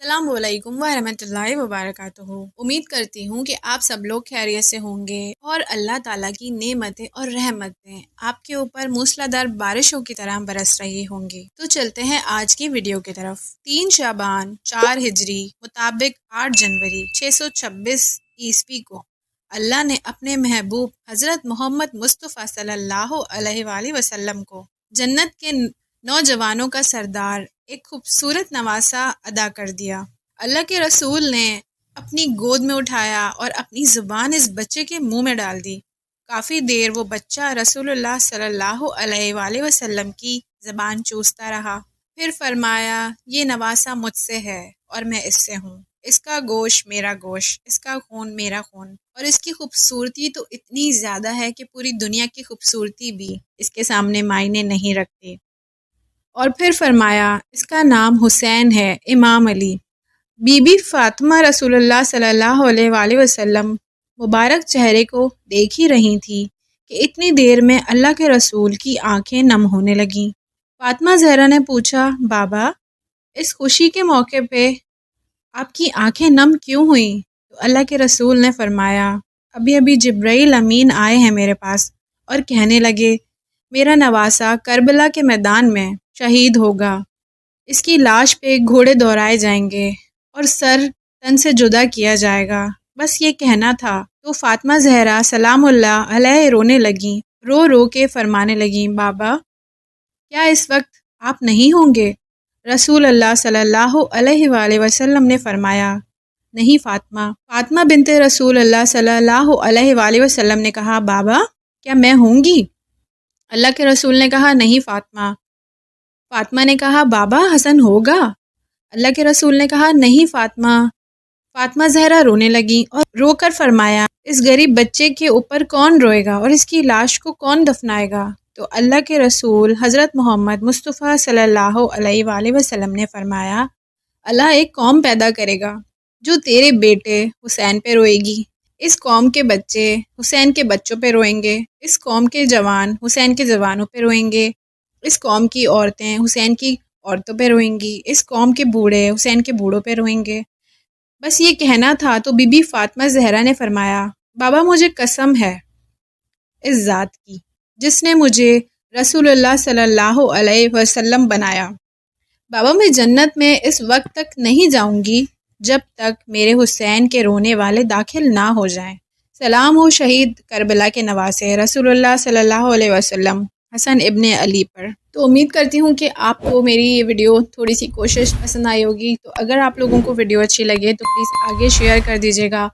السلام علیکم ورحمۃ اللہ وبرکاتہ۔ امید کرتی ہوں کہ آپ سب لوگ خیریت سے ہوں گے اور اللہ تعالیٰ کی نعمتیں اور رحمتیں آپ کے اوپر موسلادھار بارشوں کی طرح برس رہی ہوں گی۔ تو چلتے ہیں آج کی ویڈیو کی طرف۔ 3 شعبان 4 ہجری مطابق 8 جنوری 626 عیسوی کو اللہ نے اپنے محبوب حضرت محمد مصطفیٰ صلی اللہ علیہ وآلہ وسلم کو جنت کے نوجوانوں کا سردار ایک خوبصورت نواسا ادا کر دیا۔ اللہ کے رسول نے اپنی گود میں اٹھایا اور اپنی زبان اس بچے کے منہ میں ڈال دی۔ کافی دیر وہ بچہ رسول اللہ صلی اللہ علیہ وآلہ وسلم کی زبان چوستا رہا، پھر فرمایا یہ نواسا مجھ سے ہے اور میں اس سے ہوں، اس کا گوشت میرا گوشت، اس کا خون میرا خون، اور اس کی خوبصورتی تو اتنی زیادہ ہے کہ پوری دنیا کی خوبصورتی بھی اس کے سامنے معنی نہیں رکھتی۔ اور پھر فرمایا اس کا نام حسین ہے، امام علی۔ بی بی فاطمہ رسول اللہ صلی اللہ علیہ وآلہ وسلم مبارک چہرے کو دیکھ ہی رہی تھی کہ اتنی دیر میں اللہ کے رسول کی آنکھیں نم ہونے لگیں۔ فاطمہ زہرا نے پوچھا، بابا اس خوشی کے موقع پہ آپ کی آنکھیں نم کیوں ہوئیں؟ تو اللہ کے رسول نے فرمایا، ابھی جبرائیل امین آئے ہیں میرے پاس اور کہنے لگے میرا نواسا کربلا کے میدان میں شہید ہوگا، اس کی لاش پہ گھوڑے دوڑائے جائیں گے اور سر تن سے جدا کیا جائے گا، بس یہ کہنا تھا۔ تو فاطمہ زہرا سلام اللہ علیہ رونے لگیں، رو رو کے فرمانے لگیں، بابا کیا اس وقت آپ نہیں ہوں گے؟ رسول اللہ صلی اللہ علیہ وآلہ وسلم نے فرمایا، نہیں فاطمہ۔ فاطمہ بنت رسول اللہ صلی اللہ علیہ وآلہ وسلم نے کہا، بابا کیا میں ہوں گی؟ اللہ کے رسول نے کہا، نہیں فاطمہ۔ فاطمہ نے کہا، بابا حسن ہوگا؟ اللہ کے رسول نے کہا، نہیں فاطمہ۔ فاطمہ زہرا رونے لگیں اور رو کر فرمایا، اس غریب بچے کے اوپر کون روئے گا اور اس کی لاش کو کون دفنائے گا؟ تو اللہ کے رسول حضرت محمد مصطفیٰ صلی اللہ علیہ وآلہ وسلم نے فرمایا، اللہ ایک قوم پیدا کرے گا جو تیرے بیٹے حسین پہ روئے گی، اس قوم کے بچے حسین کے بچوں پہ روئیں گے، اس قوم کے جوان حسین کے جوانوں پہ روئیں گے، اس قوم کی عورتیں حسین کی عورتوں پہ روئیں گی، اس قوم کے بوڑھے حسین کے بوڑھوں پہ روئیں گے۔ بس یہ کہنا تھا تو بی بی فاطمہ زہرا نے فرمایا، بابا مجھے قسم ہے اس ذات کی جس نے مجھے رسول اللہ صلی اللہ علیہ وسلم بنایا، بابا میں جنت میں اس وقت تک نہیں جاؤں گی جب تک میرے حسین کے رونے والے داخل نہ ہو جائیں۔ سلام ہو شہید کربلا کے نواسے رسول اللہ صلی اللہ علیہ وسلم حسن ابن علی پر۔ تو امید کرتی ہوں کہ آپ کو میری یہ ویڈیو تھوڑی سی کوشش پسند آئی ہوگی۔ تو اگر آپ لوگوں کو ویڈیو اچھی لگے تو پلیز آگے شیئر کر دیجیے گا